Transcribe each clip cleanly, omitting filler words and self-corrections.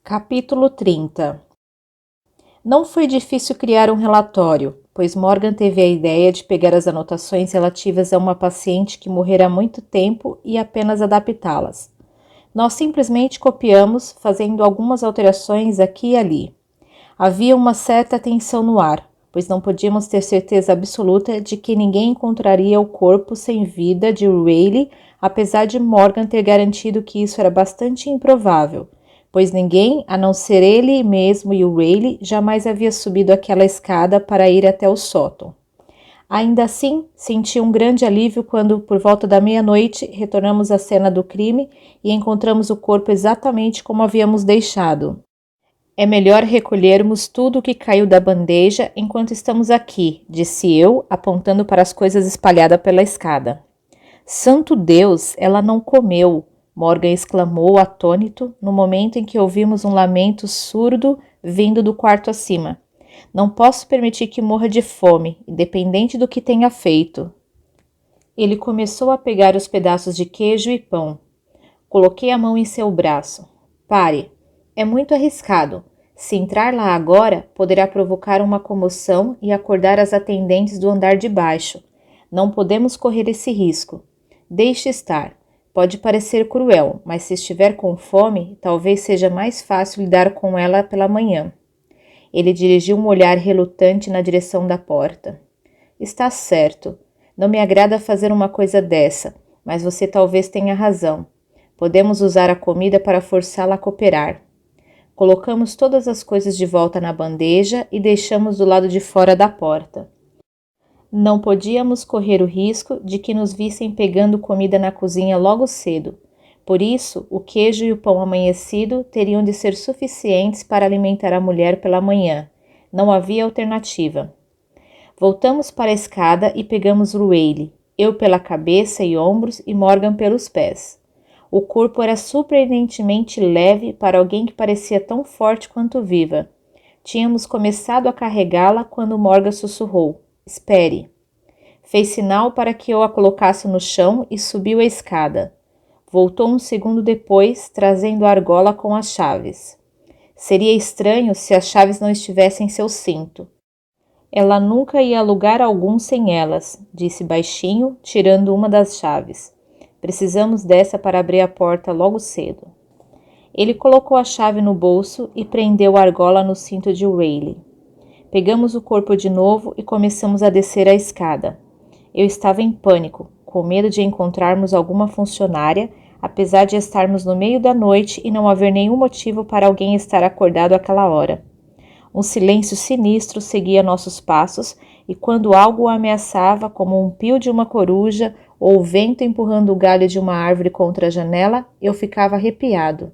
Capítulo 30. Não foi difícil criar um relatório, pois Morgan teve a ideia de pegar as anotações relativas a uma paciente que morrera há muito tempo e apenas adaptá-las. Nós simplesmente copiamos, fazendo algumas alterações aqui e ali. Havia uma certa tensão no ar, pois não podíamos ter certeza absoluta de que ninguém encontraria o corpo sem vida de Rayleigh, apesar de Morgan ter garantido que isso era bastante improvável, pois ninguém, a não ser ele mesmo e o Rayleigh, jamais havia subido aquela escada para ir até o sótão. Ainda assim, senti um grande alívio quando, por volta da meia-noite, retornamos à cena do crime e encontramos o corpo exatamente como havíamos deixado. É melhor recolhermos tudo o que caiu da bandeja enquanto estamos aqui, disse eu, apontando para as coisas espalhadas pela escada. Santo Deus, ela não comeu! Morgan exclamou atônito no momento em que ouvimos um lamento surdo vindo do quarto acima. Não posso permitir que morra de fome, independente do que tenha feito. Ele começou a pegar os pedaços de queijo e pão. Coloquei a mão em seu braço. Pare. É muito arriscado. Se entrar lá agora, poderá provocar uma comoção e acordar as atendentes do andar de baixo. Não podemos correr esse risco. Deixe estar. Pode parecer cruel, mas se estiver com fome, talvez seja mais fácil lidar com ela pela manhã. Ele dirigiu um olhar relutante na direção da porta. Está certo. Não me agrada fazer uma coisa dessa, mas você talvez tenha razão. Podemos usar a comida para forçá-la a cooperar. Colocamos todas as coisas de volta na bandeja e deixamos do lado de fora da porta. Não podíamos correr o risco de que nos vissem pegando comida na cozinha logo cedo. Por isso, o queijo e o pão amanhecido teriam de ser suficientes para alimentar a mulher pela manhã. Não havia alternativa. Voltamos para a escada e pegamos Rayleigh, eu pela cabeça e ombros e Morgan pelos pés. O corpo era surpreendentemente leve para alguém que parecia tão forte quanto viva. Tínhamos começado a carregá-la quando Morgan sussurrou. Espere. Fez sinal para que eu a colocasse no chão e subiu a escada. Voltou um segundo depois, trazendo a argola com as chaves. Seria estranho se as chaves não estivessem em seu cinto. Ela nunca ia a lugar algum sem elas, disse baixinho, tirando uma das chaves. Precisamos dessa para abrir a porta logo cedo. Ele colocou a chave no bolso e prendeu a argola no cinto de Rayleigh. Pegamos o corpo de novo e começamos a descer a escada. Eu estava em pânico, com medo de encontrarmos alguma funcionária, apesar de estarmos no meio da noite e não haver nenhum motivo para alguém estar acordado àquela hora. Um silêncio sinistro seguia nossos passos e quando algo o ameaçava, como um pio de uma coruja ou o vento empurrando o galho de uma árvore contra a janela, eu ficava arrepiado.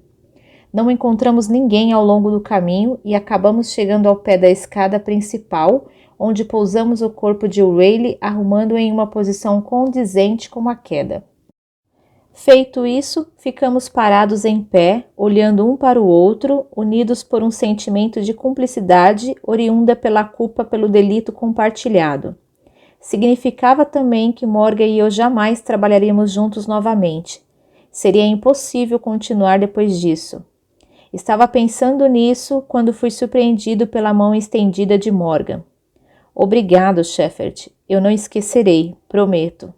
Não encontramos ninguém ao longo do caminho e acabamos chegando ao pé da escada principal, onde pousamos o corpo de Rayleigh arrumando-o em uma posição condizente com a queda. Feito isso, ficamos parados em pé, olhando um para o outro, unidos por um sentimento de cumplicidade oriunda pela culpa pelo delito compartilhado. Significava também que Morgan e eu jamais trabalharíamos juntos novamente. Seria impossível continuar depois disso. Estava pensando nisso quando fui surpreendido pela mão estendida de Morgan. Obrigado, Shepherd. Eu não esquecerei, prometo.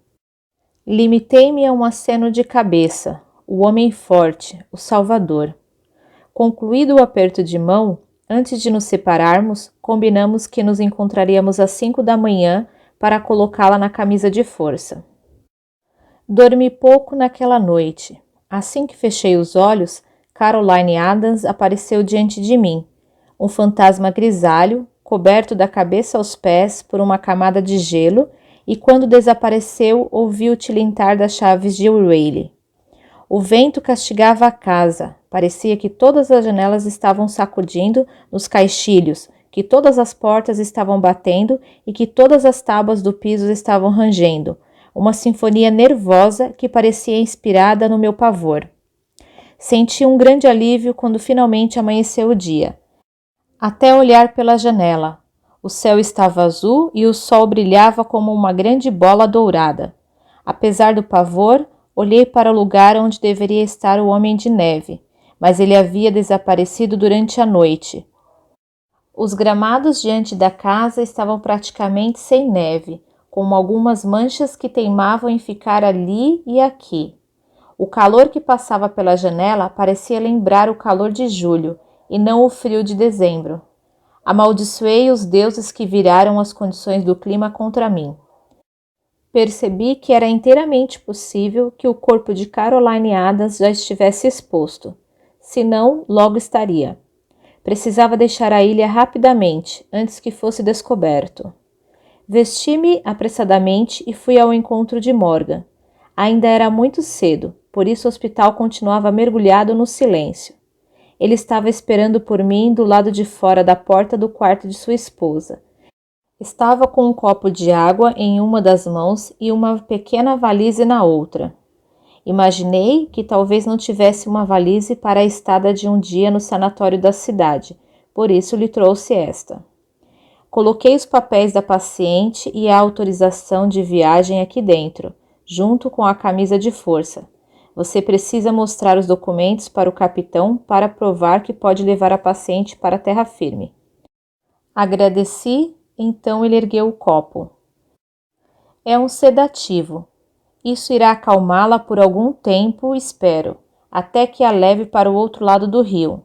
Limitei-me a um aceno de cabeça. O homem forte, o salvador. Concluído o aperto de mão, antes de nos separarmos, combinamos que nos encontraríamos às 5 da manhã para colocá-la na camisa de força. Dormi pouco naquela noite. Assim que fechei os olhos, Caroline Adams apareceu diante de mim, um fantasma grisalho, coberto da cabeça aos pés por uma camada de gelo, e quando desapareceu, ouvi o tilintar das chaves de Rayleigh. O vento castigava a casa, parecia que todas as janelas estavam sacudindo nos caixilhos, que todas as portas estavam batendo e que todas as tábuas do piso estavam rangendo, uma sinfonia nervosa que parecia inspirada no meu pavor. Senti um grande alívio quando finalmente amanheceu o dia. Até olhar pela janela. O céu estava azul e o sol brilhava como uma grande bola dourada. Apesar do pavor, olhei para o lugar onde deveria estar o Homem de Neve, mas ele havia desaparecido durante a noite. Os gramados diante da casa estavam praticamente sem neve, com algumas manchas que teimavam em ficar ali e aqui. O calor que passava pela janela parecia lembrar o calor de julho e não o frio de dezembro. Amaldiçoei os deuses que viraram as condições do clima contra mim. Percebi que era inteiramente possível que o corpo de Caroline Adams já estivesse exposto. Se não, logo estaria. Precisava deixar a ilha rapidamente, antes que fosse descoberto. Vesti-me apressadamente e fui ao encontro de Morgan. Ainda era muito cedo, por isso o hospital continuava mergulhado no silêncio. Ele estava esperando por mim do lado de fora da porta do quarto de sua esposa. Estava com um copo de água em uma das mãos e uma pequena valise na outra. Imaginei que talvez não tivesse uma valise para a estada de um dia no sanatório da cidade, por isso lhe trouxe esta. Coloquei os papéis da paciente e a autorização de viagem aqui dentro, junto com a camisa de força. Você precisa mostrar os documentos para o capitão para provar que pode levar a paciente para a terra firme. Agradeci, então ele ergueu o copo. É um sedativo. Isso irá acalmá-la por algum tempo, espero, até que a leve para o outro lado do rio.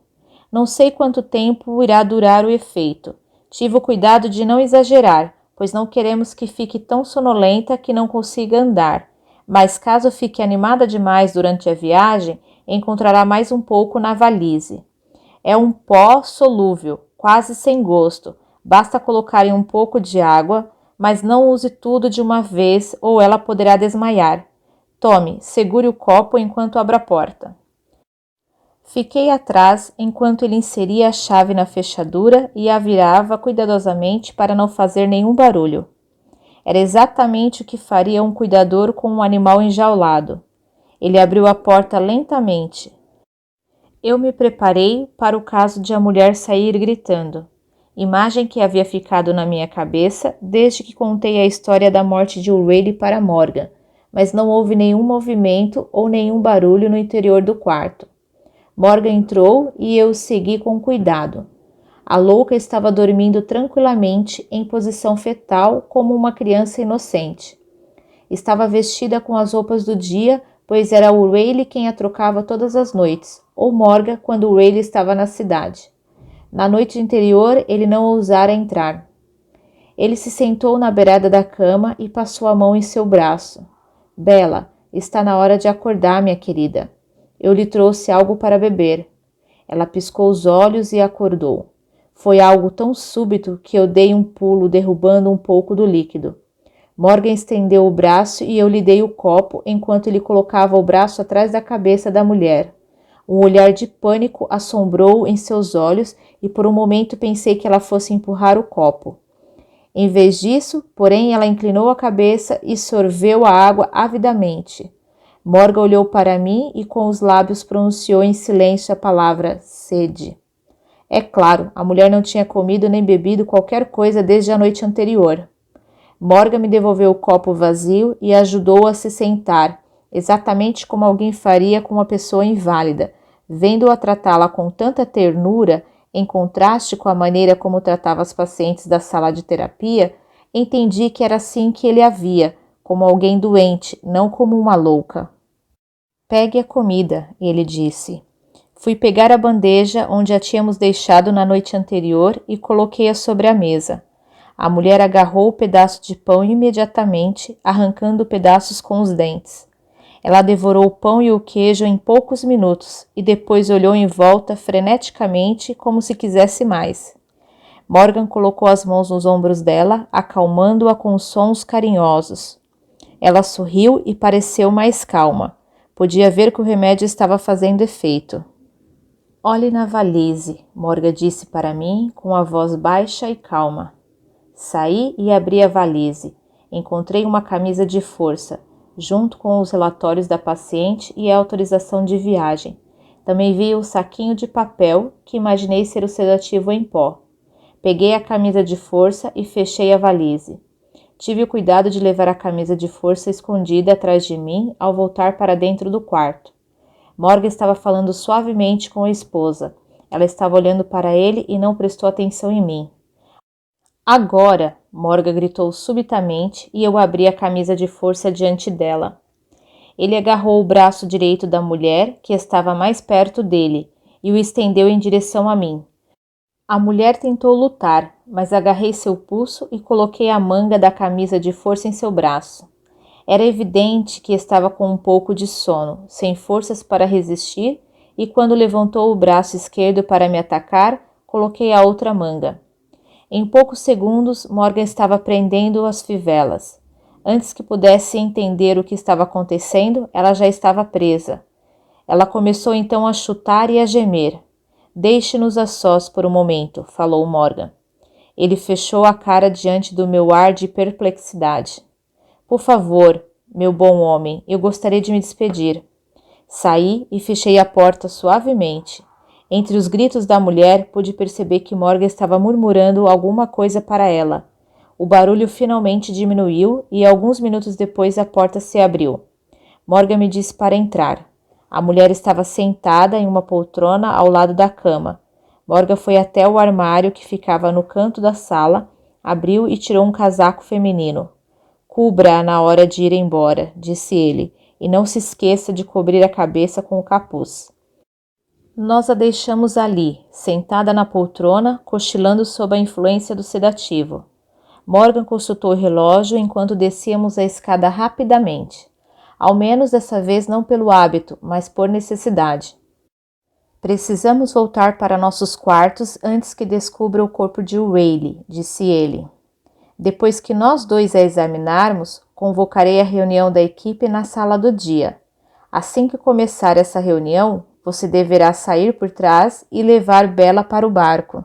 Não sei quanto tempo irá durar o efeito. Tive o cuidado de não exagerar, pois não queremos que fique tão sonolenta que não consiga andar. Mas caso fique animada demais durante a viagem, encontrará mais um pouco na valise. É um pó solúvel, quase sem gosto. Basta colocar em um pouco de água, mas não use tudo de uma vez ou ela poderá desmaiar. Tome, segure o copo enquanto abro a porta. Fiquei atrás enquanto ele inseria a chave na fechadura e a virava cuidadosamente para não fazer nenhum barulho. Era exatamente o que faria um cuidador com um animal enjaulado. Ele abriu a porta lentamente. Eu me preparei para o caso de a mulher sair gritando. Imagem que havia ficado na minha cabeça desde que contei a história da morte de O'Reilly para Morgan, mas não houve nenhum movimento ou nenhum barulho no interior do quarto. Morgan entrou e eu o segui com cuidado. A louca estava dormindo tranquilamente em posição fetal como uma criança inocente. Estava vestida com as roupas do dia, pois era O'Reilly quem a trocava todas as noites, ou Morgan quando O'Reilly estava na cidade. Na noite anterior, ele não ousara entrar. Ele se sentou na beirada da cama e passou a mão em seu braço. Bella, está na hora de acordar, minha querida. Eu lhe trouxe algo para beber. Ela piscou os olhos e acordou. Foi algo tão súbito que eu dei um pulo, derrubando um pouco do líquido. Morgan estendeu o braço e eu lhe dei o copo enquanto ele colocava o braço atrás da cabeça da mulher. Um olhar de pânico assombrou em seus olhos e por um momento pensei que ela fosse empurrar o copo. Em vez disso, porém, ela inclinou a cabeça e sorveu a água avidamente. Morgan olhou para mim e com os lábios pronunciou em silêncio a palavra sede. É claro, a mulher não tinha comido nem bebido qualquer coisa desde a noite anterior. Morgan me devolveu o copo vazio e ajudou a se sentar, exatamente como alguém faria com uma pessoa inválida. Vendo-a tratá-la com tanta ternura, em contraste com a maneira como tratava as pacientes da sala de terapia, entendi que era assim que ele a via, como alguém doente, não como uma louca. Pegue a comida, ele disse. Fui pegar a bandeja onde a tínhamos deixado na noite anterior e coloquei-a sobre a mesa. A mulher agarrou o pedaço de pão imediatamente, arrancando pedaços com os dentes. Ela devorou o pão e o queijo em poucos minutos e depois olhou em volta freneticamente como se quisesse mais. Morgan colocou as mãos nos ombros dela, acalmando-a com sons carinhosos. Ela sorriu e pareceu mais calma. Podia ver que o remédio estava fazendo efeito. Olhe na valise, Morgan disse para mim com a voz baixa e calma. Saí e abri a valise. Encontrei uma camisa de força, junto com os relatórios da paciente e a autorização de viagem. Também vi o saquinho de papel, que imaginei ser o sedativo em pó. Peguei a camisa de força e fechei a valise. Tive o cuidado de levar a camisa de força escondida atrás de mim ao voltar para dentro do quarto. Morgan estava falando suavemente com a esposa. Ela estava olhando para ele e não prestou atenção em mim. Agora! Morgan gritou subitamente e eu abri a camisa de força diante dela. Ele agarrou o braço direito da mulher, que estava mais perto dele, e o estendeu em direção a mim. A mulher tentou lutar, mas agarrei seu pulso e coloquei a manga da camisa de força em seu braço. Era evidente que estava com um pouco de sono, sem forças para resistir, e quando levantou o braço esquerdo para me atacar, coloquei a outra manga. Em poucos segundos, Morgan estava prendendo as fivelas. Antes que pudesse entender o que estava acontecendo, ela já estava presa. Ela começou então a chutar e a gemer. Deixe-nos a sós por um momento, falou Morgan. Ele fechou a cara diante do meu ar de perplexidade. Por favor, meu bom homem, eu gostaria de me despedir. Saí e fechei a porta suavemente. Entre os gritos da mulher, pude perceber que Morgan estava murmurando alguma coisa para ela. O barulho finalmente diminuiu e alguns minutos depois a porta se abriu. Morgan me disse para entrar. A mulher estava sentada em uma poltrona ao lado da cama. Morgan foi até o armário que ficava no canto da sala, abriu e tirou um casaco feminino. Cubra-a na hora de ir embora, disse ele, e não se esqueça de cobrir a cabeça com o capuz. Nós a deixamos ali, sentada na poltrona, cochilando sob a influência do sedativo. Morgan consultou o relógio enquanto descíamos a escada rapidamente. Ao menos dessa vez não pelo hábito, mas por necessidade. Precisamos voltar para nossos quartos antes que descubra o corpo de Riley, disse ele. Depois que nós dois a examinarmos, convocarei a reunião da equipe na sala do dia. Assim que começar essa reunião, você deverá sair por trás e levar Bella para o barco.